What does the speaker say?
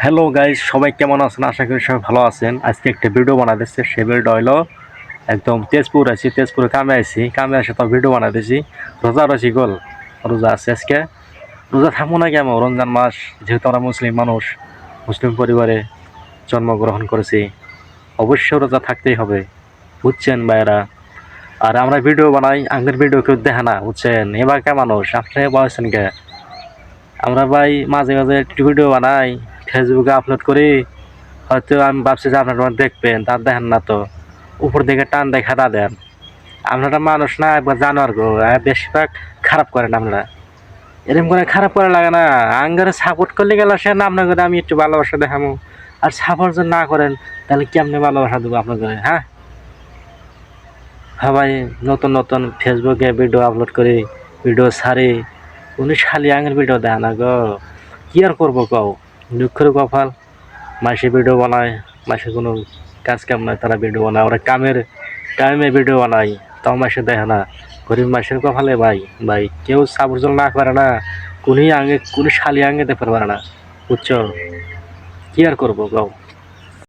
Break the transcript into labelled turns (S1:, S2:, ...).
S1: Hello guys, সবাই কেমন আছেন? আশা করি সবাই ভালো আছেন। আজকে একটা ভিডিও বানাতেছি। সে ভিডিও হলো একদম তেজপুর আছি, তেজপুরে কামে আসে তো ভিডিও বানাতেছি। রোজা রয়েছি গোল, রোজা আছে আজকে। রোজা থাকবো না কেমন? রমজান মাস, যেহেতু আমরা মুসলিম মানুষ, মুসলিম পরিবারে জন্মগ্রহণ করেছি, অবশ্যই রোজা থাকতেই হবে, বুঝছেন ভাইয়েরা? আর আমরা ভিডিও বানাই, আগের ভিডিও কেউ দেখে না, বুঝছেন? এবার কে মানুষ আপনি বলছেন কে? আমরা ভাই মাঝে মাঝে একটু ভিডিও বানাই, ফেসবুকে আপলোড করি। হয়তো আমি ভাবছি যে আপনারা দেখবেন, তার দেখেন না তো। উপর দিকে টান দেখা তা দেন। আপনারা মানুষ না, একবার জানোয়ার গো। বেশিরভাগ খারাপ করেন আপনারা। এরকম করে খারাপ করা লাগে না। আঙ্গারে সাপোর্ট করলে গেল সে না, আপনাকে আমি একটু ভালোবাসা দেখাবো। আর সাপোর্ট যদি না করেন, তাহলে কেমনে ভালোবাসা দেবো আপনাকে? হ্যাঁ হ্যাঁ ভাই, নতুন নতুন ফেসবুকে ভিডিও আপলোড করি, ভিডিও ছাড়ি। উনি শালি আঙের ভিডিও দেয় না গো। কি আর করবো কও? দুঃখের কপাল। মাসে ভিডিও বানায়, মাসে কোনো কাজ কাম নাই, তারা ভিডিও বানায়। ওরা কামে ভিডিও বানাই, তাও মাসে দেখে না। গরিব মাসের কপালে ভাই, ভাই কেউ সাবর্জন না করে না। কোনই শালি আঙে দেখতে পারে না, বুঝছো? কি আর করবো কও?